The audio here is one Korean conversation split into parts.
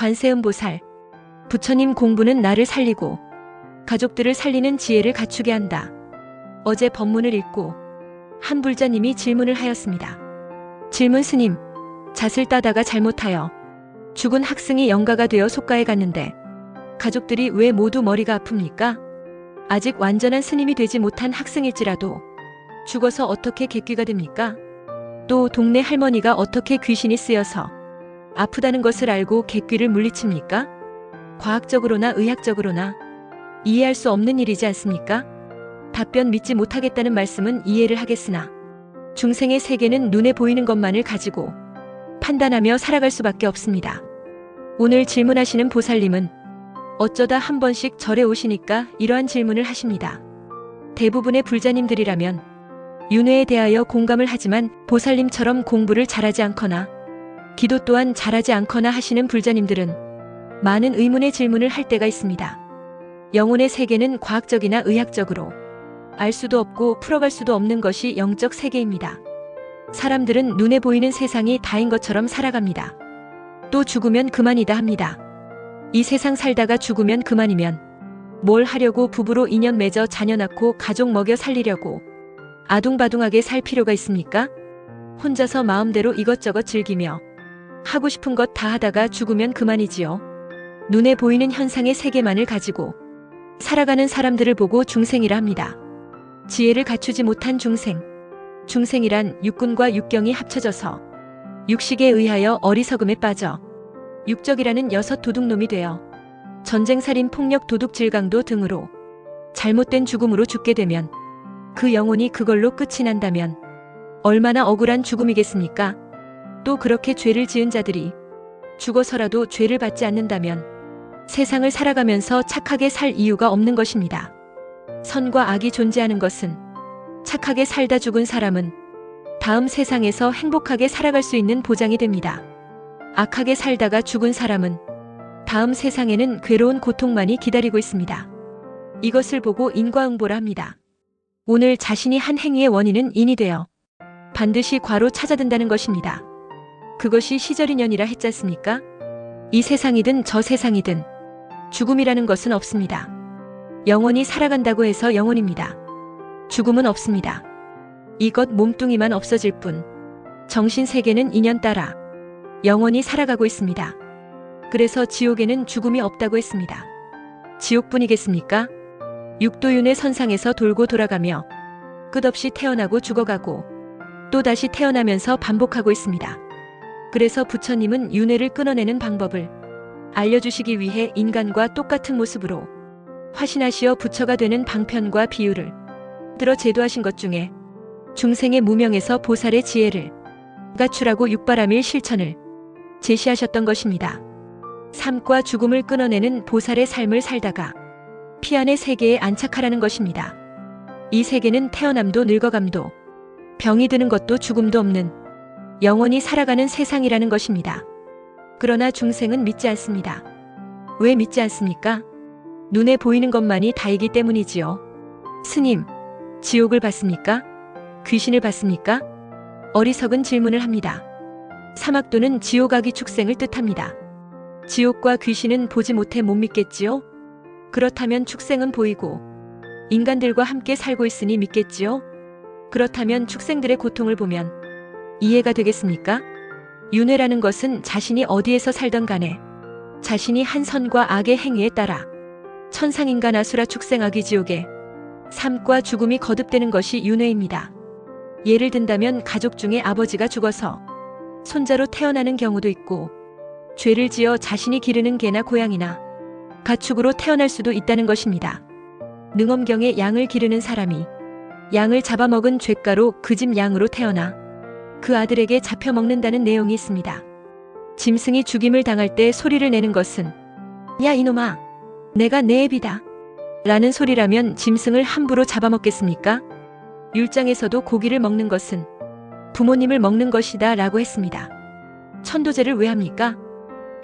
관세음보살, 부처님 공부는 나를 살리고 가족들을 살리는 지혜를 갖추게 한다. 어제 법문을 읽고 한 불자님이 질문을 하였습니다. 질문: 스님, 잣을 따다가 잘못하여 죽은 학생이 영가가 되어 속가에 갔는데 가족들이 왜 모두 머리가 아픕니까? 아직 완전한 스님이 되지 못한 학생일지라도 죽어서 어떻게 객귀가 됩니까? 또 동네 할머니가 어떻게 귀신이 쓰여서 아프다는 것을 알고 객귀를 물리칩니까? 과학적으로나 의학적으로나 이해할 수 없는 일이지 않습니까? 답변 믿지 못하겠다는 말씀은 이해를 하겠으나 중생의 세계는 눈에 보이는 것만을 가지고 판단하며 살아갈 수밖에 없습니다. 오늘 질문하시는 보살님은 어쩌다 한 번씩 절에 오시니까 이러한 질문을 하십니다. 대부분의 불자님들이라면 윤회에 대하여 공감을 하지만 보살님처럼 공부를 잘하지 않거나 기도 또한 잘하지 않거나 하시는 불자님들은 많은 의문의 질문을 할 때가 있습니다. 영혼의 세계는 과학적이나 의학적으로 알 수도 없고 풀어갈 수도 없는 것이 영적 세계입니다. 사람들은 눈에 보이는 세상이 다인 것처럼 살아갑니다. 또 죽으면 그만이다 합니다. 이 세상 살다가 죽으면 그만이면 뭘 하려고 부부로 인연 맺어 자녀 낳고 가족 먹여 살리려고 아둥바둥하게 살 필요가 있습니까? 혼자서 마음대로 이것저것 즐기며 하고 싶은 것 다 하다가 죽으면 그만이지요. 눈에 보이는 현상의 세계만을 가지고 살아가는 사람들을 보고 중생이라 합니다. 지혜를 갖추지 못한 중생. 중생이란 육군과 육경이 합쳐져서 육식에 의하여 어리석음에 빠져 육적이라는 여섯 도둑놈이 되어 전쟁, 살인, 폭력, 도둑, 질강도 등으로 잘못된 죽음으로 죽게 되면 그 영혼이 그걸로 끝이 난다면 얼마나 억울한 죽음이겠습니까? 또 그렇게 죄를 지은 자들이 죽어서라도 죄를 받지 않는다면 세상을 살아가면서 착하게 살 이유가 없는 것입니다. 선과 악이 존재하는 것은 착하게 살다 죽은 사람은 다음 세상에서 행복하게 살아갈 수 있는 보장이 됩니다. 악하게 살다가 죽은 사람은 다음 세상에는 괴로운 고통만이 기다리고 있습니다. 이것을 보고 인과응보라 합니다. 오늘 자신이 한 행위의 원인은 인이 되어 반드시 과로 찾아든다는 것입니다. 그것이 시절인연이라 했지 않습니까? 이 세상이든 저 세상이든 죽음이라는 것은 없습니다. 영원히 살아간다고 해서 영원입니다. 죽음은 없습니다. 이것 몸뚱이만 없어질 뿐 정신세계는 인연 따라 영원히 살아가고 있습니다. 그래서 지옥에는 죽음이 없다고 했습니다. 지옥뿐이겠습니까? 육도윤회 선상에서 돌고 돌아가며 끝없이 태어나고 죽어가고 또다시 태어나면서 반복하고 있습니다. 그래서 부처님은 윤회를 끊어내는 방법을 알려주시기 위해 인간과 똑같은 모습으로 화신하시어 부처가 되는 방편과 비유를 들어 제도하신 것 중에 중생의 무명에서 보살의 지혜를 갖추라고 육바라밀 실천을 제시하셨던 것입니다. 삶과 죽음을 끊어내는 보살의 삶을 살다가 피 안의 세계에 안착하라는 것입니다. 이 세계는 태어남도 늙어감도 병이 드는 것도 죽음도 없는 영원히 살아가는 세상이라는 것입니다. 그러나 중생은 믿지 않습니다. 왜 믿지 않습니까? 눈에 보이는 것만이 다이기 때문이지요. 스님, 지옥을 봤습니까? 귀신을 봤습니까? 어리석은 질문을 합니다. 사막도는 지옥아기 축생을 뜻합니다. 지옥과 귀신은 보지 못해 못 믿겠지요? 그렇다면 축생은 보이고 인간들과 함께 살고 있으니 믿겠지요? 그렇다면 축생들의 고통을 보면 이해가 되겠습니까? 윤회라는 것은 자신이 어디에서 살던 간에 자신이 한 선과 악의 행위에 따라 천상인간 아수라 축생아기 지옥에 삶과 죽음이 거듭되는 것이 윤회입니다. 예를 든다면 가족 중에 아버지가 죽어서 손자로 태어나는 경우도 있고 죄를 지어 자신이 기르는 개나 고양이나 가축으로 태어날 수도 있다는 것입니다. 능엄경에 양을 기르는 사람이 양을 잡아먹은 죄가로 그 집 양으로 태어나 그 아들에게 잡혀 먹는다는 내용이 있습니다. 짐승이 죽임을 당할 때 소리를 내는 것은 야 이놈아, 내가 내 애비다 라는 소리라면 짐승을 함부로 잡아먹겠습니까? 율장에서도 고기를 먹는 것은 부모님을 먹는 것이다 라고 했습니다. 천도제를 왜 합니까?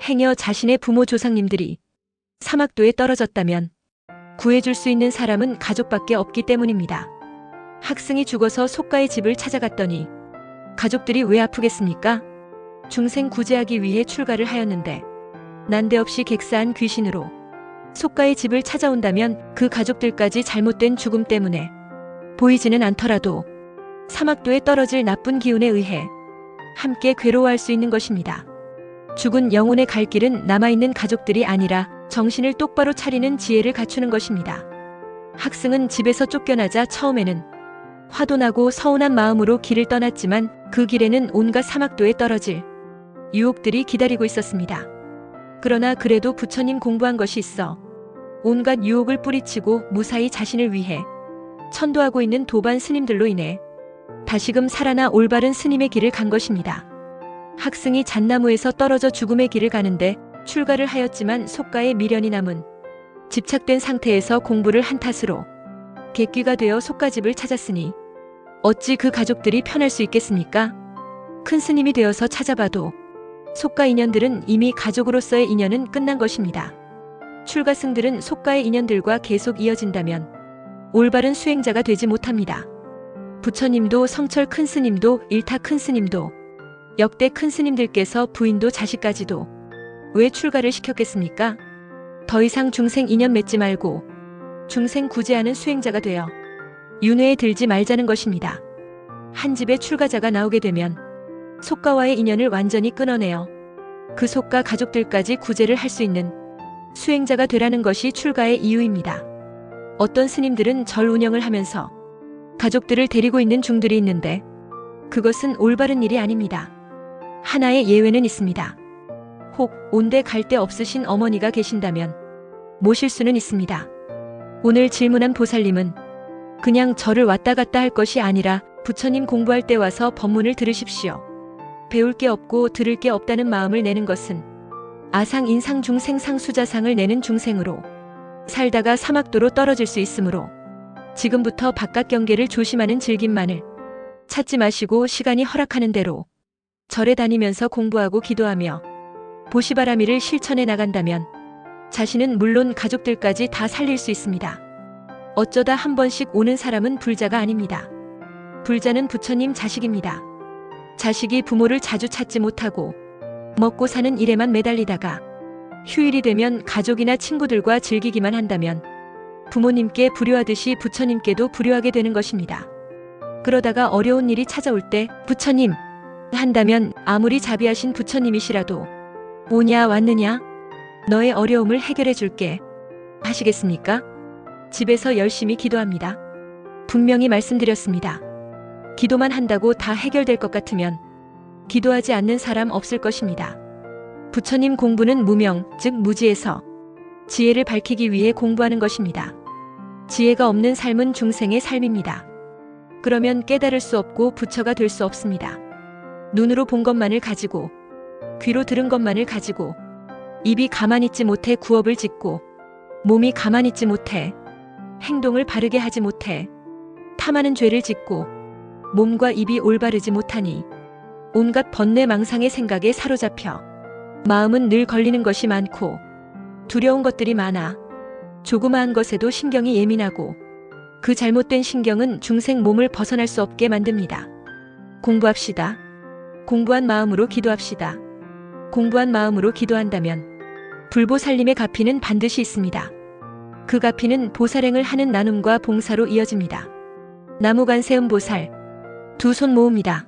행여 자신의 부모 조상님들이 사막도에 떨어졌다면 구해줄 수 있는 사람은 가족밖에 없기 때문입니다. 학생이 죽어서 속가의 집을 찾아갔더니 가족들이 왜 아프겠습니까? 중생 구제하기 위해 출가를 하였는데 난데없이 객사한 귀신으로 속가의 집을 찾아온다면 그 가족들까지 잘못된 죽음 때문에 보이지는 않더라도 사막도에 떨어질 나쁜 기운에 의해 함께 괴로워할 수 있는 것입니다. 죽은 영혼의 갈 길은 남아있는 가족들이 아니라 정신을 똑바로 차리는 지혜를 갖추는 것입니다. 학승은 집에서 쫓겨나자 처음에는 화도 나고 서운한 마음으로 길을 떠났지만 그 길에는 온갖 사막도에 떨어질 유혹들이 기다리고 있었습니다. 그러나 그래도 부처님 공부한 것이 있어 온갖 유혹을 뿌리치고 무사히 자신을 위해 천도하고 있는 도반 스님들로 인해 다시금 살아나 올바른 스님의 길을 간 것입니다. 학승이 잣나무에서 떨어져 죽음의 길을 가는데 출가를 하였지만 속가에 미련이 남은 집착된 상태에서 공부를 한 탓으로 객귀가 되어 속가집을 찾았으니 어찌 그 가족들이 편할 수 있겠습니까? 큰 스님이 되어서 찾아봐도 속가 인연들은 이미 가족으로서의 인연은 끝난 것입니다. 출가승들은 속가의 인연들과 계속 이어진다면 올바른 수행자가 되지 못합니다. 부처님도 성철 큰 스님도 일타 큰 스님도 역대 큰 스님들께서 부인도 자식까지도 왜 출가를 시켰겠습니까? 더 이상 중생 인연 맺지 말고 중생 구제하는 수행자가 되어 윤회에 들지 말자는 것입니다. 한 집에 출가자가 나오게 되면 속가와의 인연을 완전히 끊어내어 그 속가 가족들까지 구제를 할 수 있는 수행자가 되라는 것이 출가의 이유입니다. 어떤 스님들은 절 운영을 하면서 가족들을 데리고 있는 중들이 있는데 그것은 올바른 일이 아닙니다. 하나의 예외는 있습니다. 혹 온데 갈 데 없으신 어머니가 계신다면 모실 수는 있습니다. 오늘 질문한 보살님은 그냥 절을 왔다 갔다 할 것이 아니라 부처님 공부할 때 와서 법문을 들으십시오. 배울 게 없고 들을 게 없다는 마음을 내는 것은 아상 인상 중생 상수자상을 내는 중생으로 살다가 사막도로 떨어질 수 있으므로 지금부터 바깥 경계를 조심하는 즐김만을 찾지 마시고 시간이 허락하는 대로 절에 다니면서 공부하고 기도하며 보시바라미를 실천해 나간다면 자신은 물론 가족들까지 다 살릴 수 있습니다. 어쩌다 한 번씩 오는 사람은 불자가 아닙니다. 불자는 부처님 자식입니다. 자식이 부모를 자주 찾지 못하고 먹고 사는 일에만 매달리다가 휴일이 되면 가족이나 친구들과 즐기기만 한다면 부모님께 불효하듯이 부처님께도 불효하게 되는 것입니다. 그러다가 어려운 일이 찾아올 때 부처님 한다면 아무리 자비하신 부처님이시라도 오냐 왔느냐 너의 어려움을 해결해 줄게 하시겠습니까? 집에서 열심히 기도합니다. 분명히 말씀드렸습니다. 기도만 한다고 다 해결될 것 같으면 기도하지 않는 사람 없을 것입니다. 부처님 공부는 무명, 즉 무지에서 지혜를 밝히기 위해 공부하는 것입니다. 지혜가 없는 삶은 중생의 삶입니다. 그러면 깨달을 수 없고 부처가 될 수 없습니다. 눈으로 본 것만을 가지고 귀로 들은 것만을 가지고 입이 가만히 있지 못해 구업을 짓고 몸이 가만히 있지 못해 행동을 바르게 하지 못해 탐하는 죄를 짓고 몸과 입이 올바르지 못하니 온갖 번뇌 망상의 생각에 사로잡혀 마음은 늘 걸리는 것이 많고 두려운 것들이 많아 조그마한 것에도 신경이 예민하고 그 잘못된 신경은 중생 몸을 벗어날 수 없게 만듭니다. 공부합시다. 공부한 마음으로 기도합시다. 공부한 마음으로 기도한다면 불보살님의 가피는 반드시 있습니다. 그 가피는 보살행을 하는 나눔과 봉사로 이어집니다. 나무관세음보살 두 손 모읍니다.